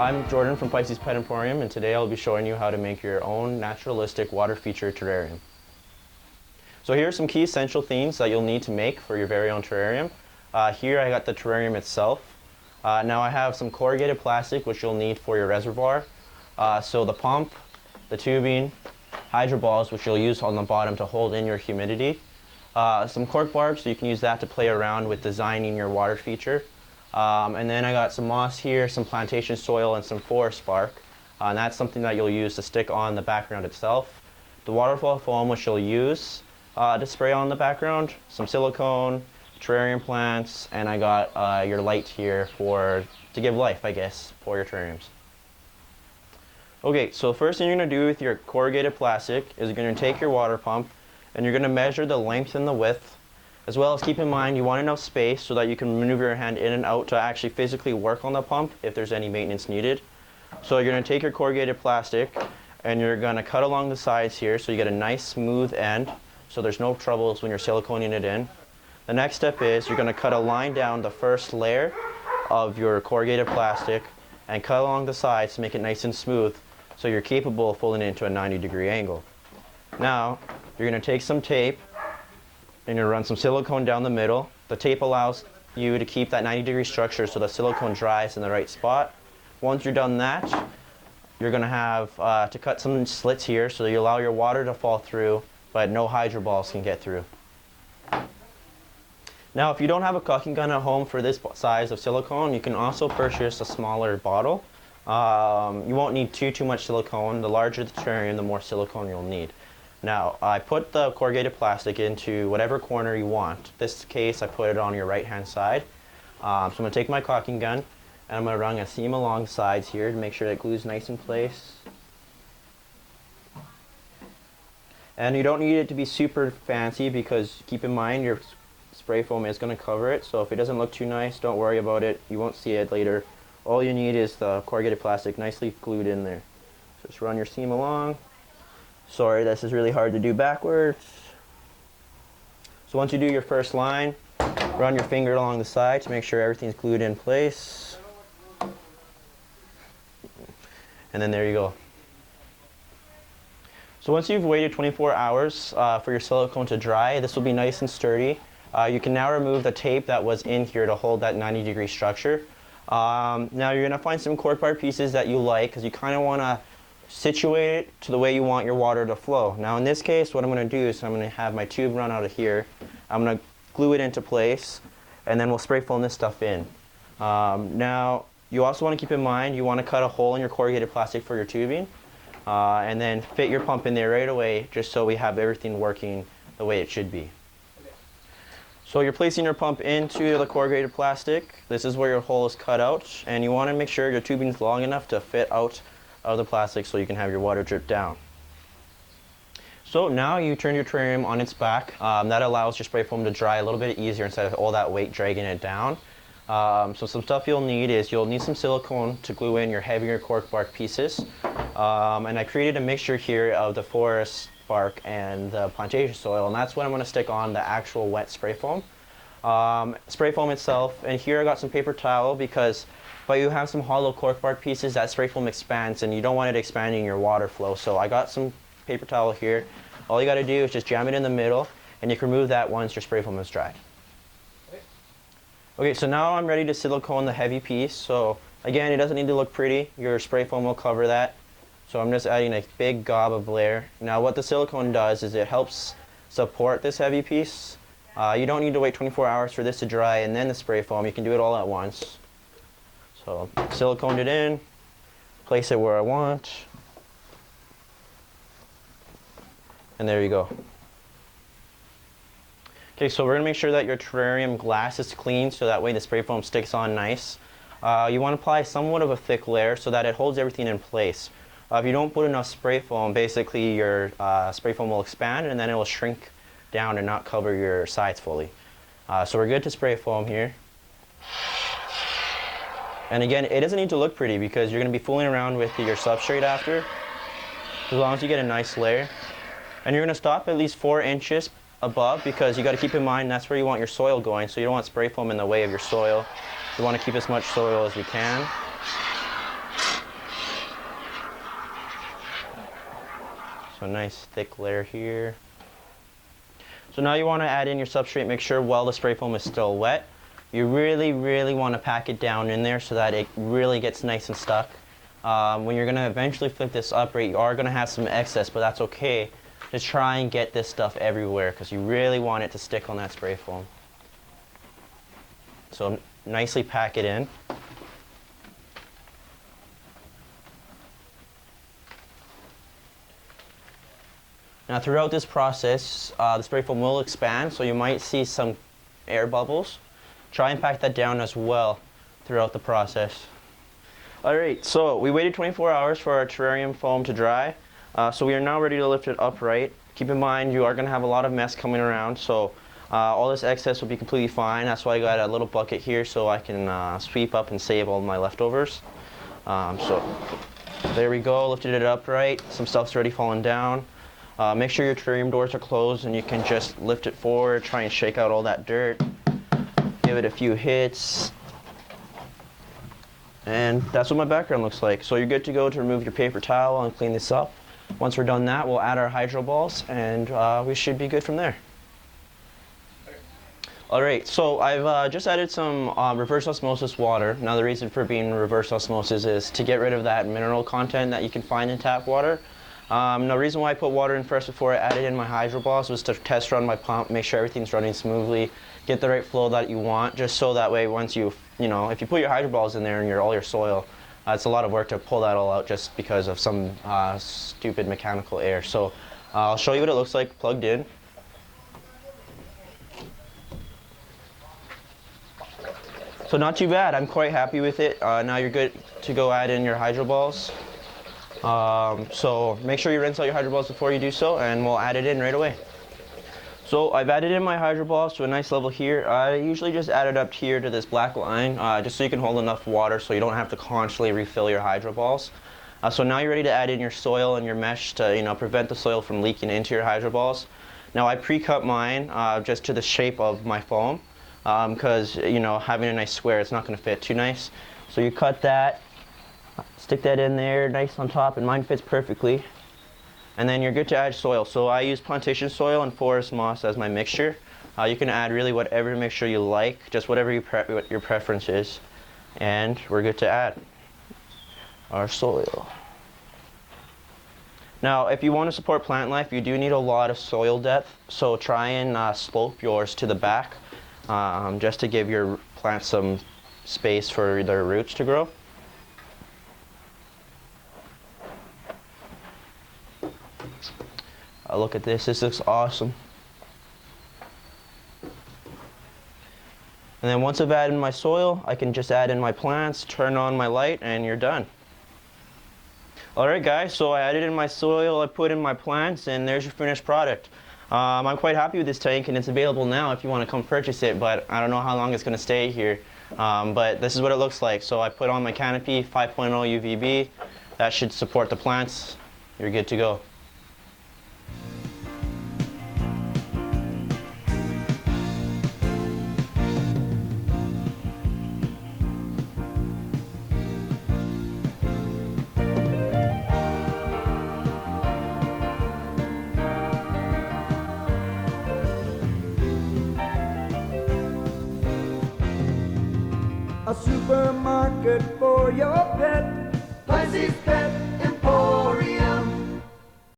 I'm Jordan from Pisces Pet Emporium, and today I'll be showing you how to make your own naturalistic water feature terrarium. So here are some key essential things that you'll need to make for your very own terrarium. Here I got the terrarium itself. Now I have some corrugated plastic which you'll need for your reservoir. So the pump, the tubing, hydro balls which you'll use on the bottom to hold in your humidity. Some cork bark, so you can use that to play around with designing your water feature. And then I got some moss here, some plantation soil, and some forest bark. And that's something that you'll use to stick on the background itself. The waterfall foam which you'll use to spray on the background, some silicone, terrarium plants, and I got your light here to give life, I guess, for your terrariums. Okay, so the first thing you're going to do with your corrugated plastic is you're going to take your water pump and you're going to measure the length and the width, as well as keep in mind you want enough space so that you can maneuver your hand in and out to actually physically work on the pump if there's any maintenance needed. So you're going to take your corrugated plastic and you're going to cut along the sides here so you get a nice smooth end so there's no troubles when you're siliconing it in. The next step is you're going to cut a line down the first layer of your corrugated plastic and cut along the sides to make it nice and smooth so you're capable of folding it into a 90-degree angle. Now you're going to take some tape and you're going to run some silicone down the middle. The tape allows you to keep that 90-degree structure so the silicone dries in the right spot. Once you're done that, you're going to have to cut some slits here so you allow your water to fall through, but no hydro balls can get through. Now, if you don't have a caulking gun at home for this size of silicone, you can also purchase a smaller bottle. You won't need too much silicone. The larger the terrarium, the more silicone you'll need. Now, I put the corrugated plastic into whatever corner you want. In this case, I put it on your right-hand side. So I'm going to take my caulking gun and I'm going to run a seam along the sides here to make sure that it glues nice in place. And you don't need it to be super fancy because keep in mind your spray foam is going to cover it. So if it doesn't look too nice, don't worry about it. You won't see it later. All you need is the corrugated plastic nicely glued in there. So just run your seam along. Sorry, this is really hard to do backwards. So once you do your first line, run your finger along the side to make sure everything's glued in place. And then there you go. So once you've waited 24 hours for your silicone to dry, this will be nice and sturdy. You can now remove the tape that was in here to hold that 90-degree structure. Now you're going to find some cork bark pieces that you like because you kind of want to situate it to the way you want your water to flow. Now in this case, what I'm going to do is I'm going to have my tube run out of here. I'm going to glue it into place and then we'll spray foam this stuff in. Now you also want to keep in mind you want to cut a hole in your corrugated plastic for your tubing and then fit your pump in there right away just so we have everything working the way it should be. So you're placing your pump into the corrugated plastic. This is where your hole is cut out and you want to make sure your tubing is long enough to fit out of the plastic so you can have your water drip down. So now you turn your terrarium on its back. That allows your spray foam to dry a little bit easier instead of all that weight dragging it down. So some stuff you'll need is you'll need some silicone to glue in your heavier cork bark pieces. And I created a mixture here of the forest bark and the plantation soil, and that's what I'm going to stick on the actual wet spray foam. Spray foam itself, and here I got some paper towel because but you have some hollow cork bark pieces, that spray foam expands and you don't want it expanding your water flow. So I got some paper towel here. All you got to do is just jam it in the middle and you can remove that once your spray foam is dried. Okay, so now I'm ready to silicone the heavy piece. So again, it doesn't need to look pretty. Your spray foam will cover that. So I'm just adding a big gob of layer. Now what the silicone does is it helps support this heavy piece. You don't need to wait 24 hours for this to dry and then the spray foam. You can do it all at once. So siliconed it in, place it where I want, and there you go. Okay, so we're going to make sure that your terrarium glass is clean so that way the spray foam sticks on nice. You want to apply somewhat of a thick layer so that it holds everything in place. If you don't put enough spray foam, basically your spray foam will expand and then it will shrink down and not cover your sides fully. So we're good to spray foam here. And again, it doesn't need to look pretty because you're going to be fooling around with your substrate after, as long as you get a nice layer. And you're going to stop at least 4 inches above because you got to keep in mind that's where you want your soil going, so you don't want spray foam in the way of your soil. You want to keep as much soil as you can. So a nice thick layer here. So now you want to add in your substrate. Make sure while the spray foam is still wet, you really want to pack it down in there so that it really gets nice and stuck. When you're going to eventually flip this upright, you are going to have some excess, but that's okay. Just try and get this stuff everywhere because you really want it to stick on that spray foam. So nicely pack it in. Now throughout this process, the spray foam will expand, so you might see some air bubbles. Try and pack that down as well throughout the process. Alright, so we waited 24 hours for our terrarium foam to dry. So we are now ready to lift it upright. Keep in mind you are going to have a lot of mess coming around, so all this excess will be completely fine. That's why I got a little bucket here so I can sweep up and save all my leftovers. So there we go, lifted it upright. Some stuff's already fallen down. Make sure your terrarium doors are closed and you can just lift it forward, try and shake out all that dirt. Give it a few hits. And that's what my background looks like. So you're good to go to remove your paper towel and clean this up. Once we're done that, we'll add our hydro balls and we should be good from there. Alright, so I've just added some reverse osmosis water. Now the reason for being reverse osmosis is to get rid of that mineral content that you can find in tap water. The reason why I put water in first before I added in my hydro balls was to test run my pump, make sure everything's running smoothly, get the right flow that you want, just so that way once you know, if you put your hydro balls in there and all your soil, it's a lot of work to pull that all out just because of some stupid mechanical error. So I'll show you what it looks like plugged in. So not too bad, I'm quite happy with it. Now you're good to go add in your hydro balls. So make sure you rinse out your hydro balls before you do so, and we'll add it in right away. So I've added in my hydro balls to a nice level here. I usually just add it up here to this black line, just so you can hold enough water so you don't have to constantly refill your hydro balls. So now you're ready to add in your soil and your mesh to prevent the soil from leaking into your hydro balls. Now I pre-cut mine just to the shape of my foam, because having a nice square, it's not going to fit too nice. So you cut that. Stick that in there, nice on top, and mine fits perfectly. And then you're good to add soil. So I use plantation soil and forest moss as my mixture. You can add really whatever mixture you like, just whatever your preference is. And we're good to add our soil. Now, if you want to support plant life, you do need a lot of soil depth. So try and slope yours to the back, just to give your plants some space for their roots to grow. Look at this looks awesome. And then once I've added my soil, I can just add in my plants, turn on my light, and you're done. Alright guys, so I added in my soil, I put in my plants, and there's your finished product. I'm quite happy with this tank, and it's available now if you want to come purchase it, but I don't know how long it's going to stay here. But this is what it looks like. So I put on my canopy, 5.0 UVB. That should support the plants. You're good to go. A supermarket for your